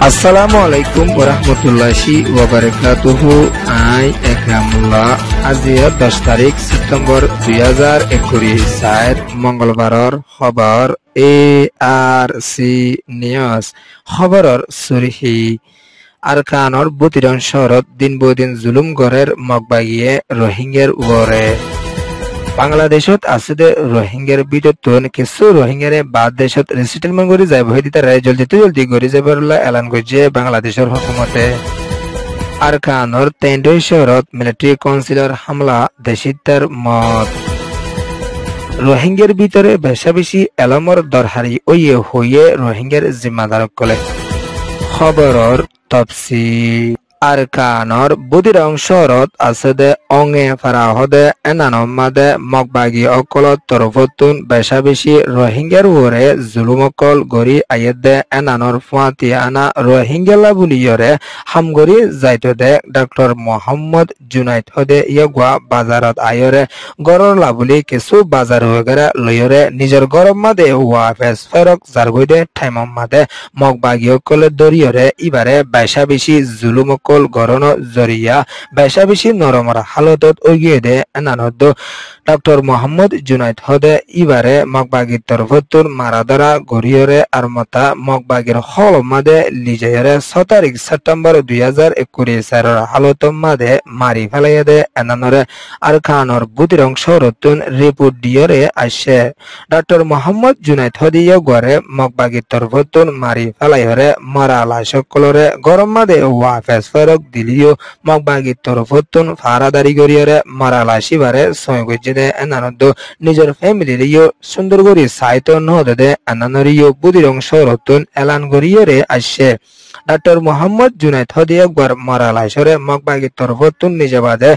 আসসালামু আলাইকুম ওরহমতুল্লাহি ওয়াবারাকাতুহু। আই একরামুল্লাহ। আজি 10 তারিখ সেপ্টেম্বর 2021 মঙ্গলবারর খবর ARC নিউজ খবরর সুরহি আরকানর বুতিরন শহরত দিন বদিন জুলুম গড়ের মগবাগিয়ে রোহিঙ্গার উপরে বাংলাদেশত আছে রোহিঙ্গার বিতর্তন কিছু রোহিঙ্গারে বাদ দেশত রিসেটেলমেন্ট করে যায় বহি দিতে জলদি করে যাবার এলান করছে বাংলাদেশের হুকুমতে। আরকানর তেন্ডই শহরত মিলিটারি কাউন্সিলর হামলা দেশিতার মত। রোহিঙ্গার ভিতরে বেশা বেশি এলমর দরহারি ওয়ে হইয়ে রোহিঙ্গার জিম্মাদার কলে খবরর তফসিল। আরকানর বুদিরং শহরত আছে অঙে ফারাহদে এনানমাদে মগবাগি অকলত তরফতুন বেশা বেশি রোহিঙ্গার উপরে জুলুমকল গড়ি আয়েদে এনানর ফুয়াতি আনা রোহিঙ্গালা বুলিয়রে হামগরি যাইতো দে ডক্টর মোহাম্মদ জুনাইদ হদে ইয়গুয়া বাজারত আয়রে গরর লাবুলি কিছু বাজার হয়ে লয়রে নিজের গরম মাদে ওয়াফেস ফেরক জারগইদে ঠাইমম মাদে মগবাগি অকলে দরিয়রে ইবারে বেশা বেশি জুলুমক গরণ জরিয়া বেশা বেশি নরমর হালতত ওগিয়ে দে এনানদ ডক্টর মোহাম্মদ জুনাইদ হদে ইবারে মগবাগির তরফতুর মারাদরা গরিয়রে আর মতা মগবাগির হল মাদে লিজায়রে 6 তারিখ সেপ্টেম্বর 2021 হালত মাদে মারি ফেলাইয়া দে এনানরে আরকানর বুতিরং শহরতুন রিপোর্ট দিয়রে আসে। ডক্টর মোহাম্মদ জুনাইদ হদিয়া গরে মগবাগির তরফতুন মারি ফেলাইহরে মরা লাশকলরে গরম মাদে ওয়াফেস ফেরক দিলিও মগবাগির তরফতুন ফারাদারি গরিয়রে মরা লাশিবারে সয় গজ্জে দে এনানদ নিজের ফ্যামিলির ইয় সুন্দর করি সাইতো নহদে দে এনানরিও বুদিরং শহরতুন এলান গরিয়রে আসে। ডক্টর মোহাম্মদ জুনাইদ হদি একবার মরা লাশরে মগবাগির তরফতুন নিজেবাদে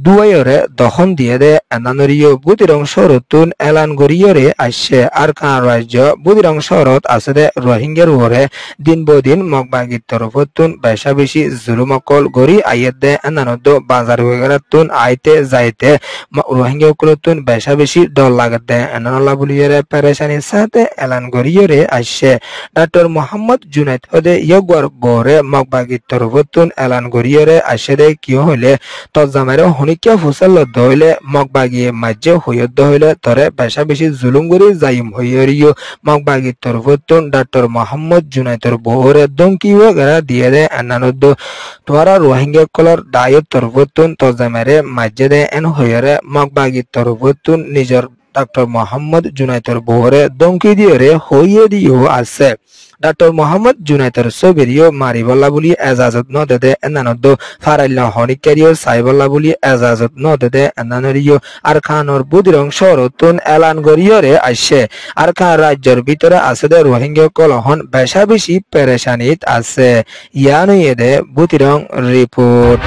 দুয়াইরে দখন দিয়ে দে এনানরিও বুদিরং শহরতুন এলান গরিয়রে আসে। আর কান রাজ্য বুদিরং শহরত আছে দে রোহিঙ্গার উপরে দিন বদিন মগবাগির তরফতুন বেশা বেশি জুলুমকল গড়ি আইয়ের দে এনানদ বাজার হয়েগারাতুন আইতে যাইতে রোহিঙ্গা কুলতুন বেশা বেশি ডর লাগত দে এনানল্লা বুলিয়রে পেরেশানির সাথে এলান গরিয়রে আসে। ডক্টর মোহাম্মদ জুনাইদ হদে ইয়গর বরে মগবাগির তরফতুন এলান গরিয়রে আসে দে কিয় হইলে তজামের হনিকিয়া ফুসাল দইলে মগবাগিয়ে মাজ্জে হইয়দ হইলে তরে বেশা বেশি জুলুম গরি জাইম হইয়রিও মগবাগির তরফতুন ডক্টর মোহাম্মদ জুনাইদর বরে দমকি ওগেরা দিয়ে দে এনানদ তোরা রোহিঙ্গা কলর দায়ত তরফতুন তজামেরে মাজ্জে দে এন হইয়রে মগবাগির তরফতুন নিজের ডক্টর মোহাম্মদ জুনাইদর বরে দমকি দিয়ে হইয়ে দিও আছে। ডক্টর মোহাম্মদ জুনাইদর সবেরিও মারিবল্লা বলি এজাজত ন দে এনানদ ফারাইল্লা হনিকারিও সাইবল্লা বলি এজাজত ন দে এনানরিও আর খানর বুদিরং শহরতুন এলান গরিয়রে আসে। আর খান রাজ্যের ভিতরে আছে দে রোহিঙ্গা কলহন বেশা বেশি পেরেশানিত আছে। ইয়ানইয়ে দে বুদিরং রিপোর্ট।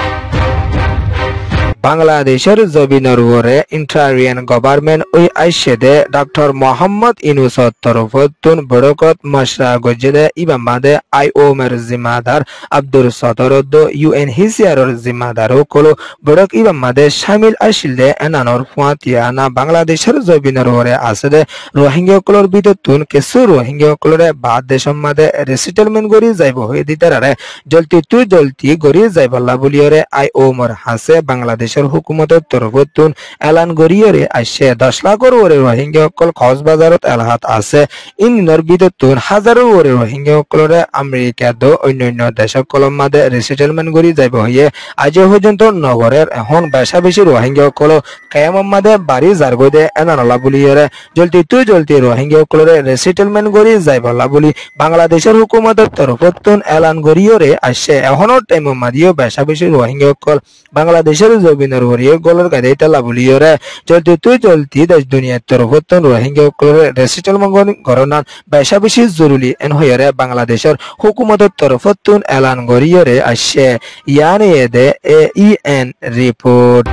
বাংলাদেশের জমিনের উপরে ইন্টারিয়ান গভর্নমেন্ট ওই আইসে দে ডক্টর মোহাম্মদ ইউনূসর তরফতুন বড়কত মশরা গজে ইবামাদে আইওমের জিম্মাদার আব্দুল সদরদ UNHCRর জিম্মাদার কলো বড়ক ইবামাদে শামিল আসিল দে এনানর ফুয়াতিয়ানা বাংলাদেশের জমিনের উপরে আছে দে রোহিঙ্গা কলর বিততুন কিছু রোহিঙ্গা কলরে বাদ দেশম মাদে রিসেটেলমেন্ট গরি যাইব হয়ে দিতারে জলদি গরি যাইবল্লা বলিয়রে আইওমর হাসে বাংলাদেশ হুকুমতের তরফতুন এলান গরিয়রে আসে। 10 লাখর ওরে রোহিঙ্গা অকল কক্সবাজারত এলাহাত আছে। ইনর বিদতুন হাজারো ওরে রোহিঙ্গা অকলরে আমেরিকা দ অন্যান্য দেশকলম মাদে রিসেটেলমেন্ট গরি যাইব হইয়ে আজ পর্যন্ত নগরের এখন বেশা বেশি রোহিঙ্গা অকল কায়াম মাদে বাড়ি জারগদে এনানলা বলিয়রে জলদি রোহিঙ্গা অকলরে রিসেটেলমেন্ট গরি যাইবলা বলি বাংলাদেশের হুকুমতের তরফতুন এলান গরিয়রে আসে। এখনের টাইম মাদিও বেশা বেশি রোহিঙ্গা অকল বাংলাদেশের জমিনের ওরিয়ে গলর গাদে তালা বলিয়রে জলদি দেশ দুনিয়ার তরফতুন রোহিঙ্গা অকলরে রিসেটেলমেন্ট গরনান বেশা বেশি জরুরি এন হইরে বাংলাদেশের হুকুমতের তরফতুন এলান গরিয়রে আসে। ইয়ানিয়ে দে AEN রিপোর্ট।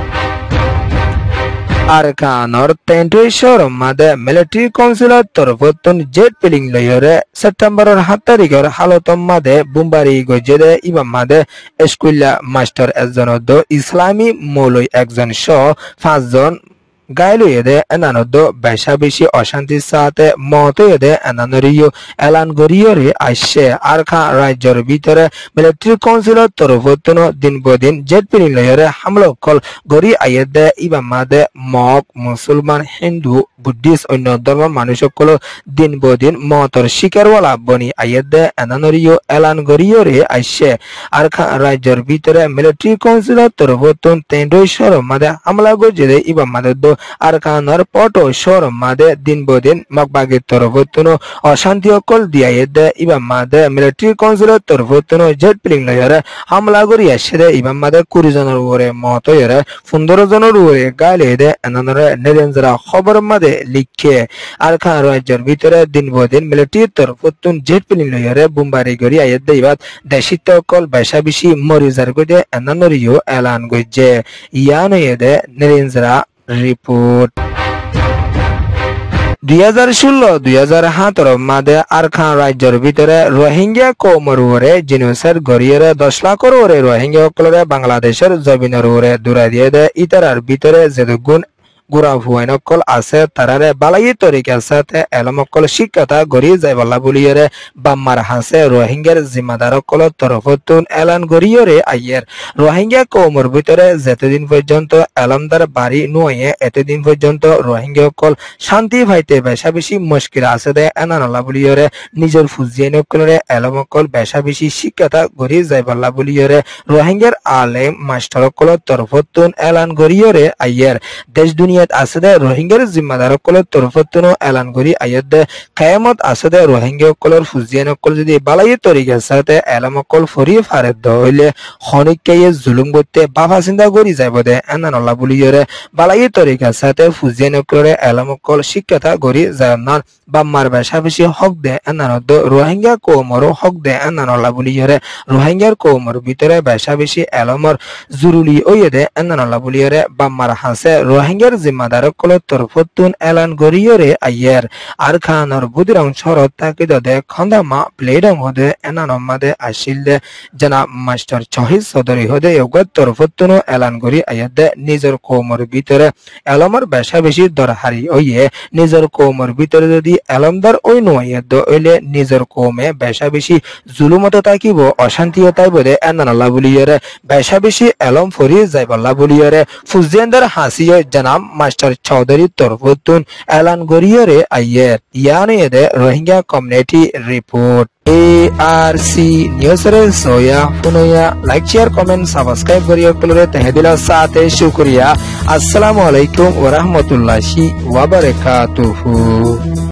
আরকানর তেন্টই শহরম মাদে মিলিটারি কাউন্সিলর তরফতুন জেট পিলিং লয়রে সেপ্টেম্বরের 7 তারিখের হালতম মাদে বুমবারি গজে দে ইমাম মাদে স্কুলা মাস্টার একজন ইসলামী মৌলই একজন সহ 5 জন গাইলো এদে এনানদ বেশা বেশি অশান্তির সাথে মত এদে এনানরিও এলান গরিয়রে আসছে আরখা রাজ্যের ভিতরে মিলিটারি কাউন্সিলের তরফতন দিন বদিন জেট পিরিলয়রে হামলা কল গরি আইয়েদে ইবামাদে মগ মুসলমান হিন্দু বুদ্ধিস্ট অন্য ধর্মের মানুষ সকল দিন বদিন মতর শিকারওয়ালা বনি আইয়েদে এনানরিও এলান গরিয়রে আসছে আরখা রাজ্যের ভিতরে মিলিটারি কাউন্সিলের তরফতন তেন্ডই শহর মাদে হামলা গজে ইবামাদে দো আরকানর পটো শহর মাদে দিন বদিন মগবাগের তরফতন অশান্তি অকল দিয়াইদে ইবামাদে মিলিটারি কাউন্সিলের তরফতন জেট পিরিলয়রে হামলা গরি আসছে ইবামাদে 20 জনের উপরে মত হয়ে 15 জনের উপরে গাইলে এনানরে নিরঞ্জরা খবর মাদে লিখে আরখান রাজ্যের ভিতরে দিন বদিন মিলিটারির তরফতন জেট পিরিলয়রে বুমবারি গরি আইদে ইবাদ দেশিত কল বেশা বেশি মরিজার গদে এনানরিও এলান গজে ইয়ান এদে নিরঞ্জরা রিপোর্ট 2016-2017 মাদে আরখান রাজ্যের ভিতরে রোহিঙ্গা কৌমর উপরে জিনোসাইড গড়িয়ে 10 লাখের উপরে রোহিঙ্গা সকলরে বাংলাদেশের জমিনের উপরে দূরাই দিয়ে দেয় ইতারার ভিতরে যেগুন গুড়া ভুয়াইনকল আছে তারারে বালাই তরিকার সাথে এলমকল শিক্ষতা গড়িয়ে যায় বলা বলিয়রে বাম্মার হাসে রোহিঙ্গার জিম্মাদার কল তরফতুন এলান গড়িয়রে আইয়ের রোহিঙ্গা কৌমর ভিতরে যেতদিন পর্যন্ত এলমদার বাড়ি নয়ে এতদিন পর্যন্ত রোহিঙ্গা কল শান্তি ভাইতে বেশা বেশি মুশকিল আছে দে এনানলা বলিয়রে নিজের ফুজিয়ানকলরে এলমকল বেশা বেশি শিক্ষতা গড়িয়ে যায় বলা বলিয়রে রোহিঙ্গার আলেম মাস্টার কল তরফতুন এলান গড়িয়রে আইয়ের দেশ দুনিয়া আসে রোহিঙ্গার জিম্মাদার কলের তরফতন এলান করি আয়াত কায়ামত আসে রোহিঙ্গা কলর ফুজিয়ান কল যদি বালাই তরিকার সাথে এলামকল ফরিয়ে ফারে হইলে খনিককে জুলুম করতে বাবা চিন্তা করি যাব দে এনানলা বলিয়রে বালাই তরিকার সাথে ফুজিয়ান কলরে এলামকল শিক্ষতা গড়ি যায় না বাম্মার বেশা বেশি হক দে এনানদ রোহিঙ্গা কৌমর হক দে এনানলা বলিয়রে রোহিঙ্গার কৌমর ভিতরে বেশা বেশি এলমর জরুরি ওয়ে দে এনানলা বলিয়রে বাম্মার হাসে রোহিঙ্গার জিম্মাদার কলের তরফতুন এলান গড়িয়রে আইয়ের আরখানর বুদিরং শরৎ তাকিদ দে খন্দামা প্লেডং হদে এনানম মাদে আসিল দে জানা মাস্টার শহীদ চৌধুরী হদে ইউগত তরফতুন এলান গড়ি আইয়াত দে নিজের কৌমর ভিতরে এলমর বেশা বেশি দরহারি ওয়ে নিজের কৌমর ভিতরে যদি এলমদার ওই নয়াদ ওইলে নিজের কৌমে বেশা বেশি জুলুমত তাকিব অশান্তিও তাইব দে এনানলা বলিয়রে বেশা বেশি এলম ফরি যাইবল্লা বলিয়রে ফুজিয়ানদার হাসিয়ে জানাম মাস্টার চৌধুরী তরফতুন এলান গড়িয়রে আইয়ের ইয়ান এদে Rohingya community report ARC news রে সোয়া পুনয়া লাইক শেয়ার কমেন্ট সাবস্ক্রাইব করিয়া কলরে তহদিলা সাথে শুকরিয়া আসসালামু আলাইকুম ওয়া রাহমাতুল্লাহি ওয়া বারাকাতুহু।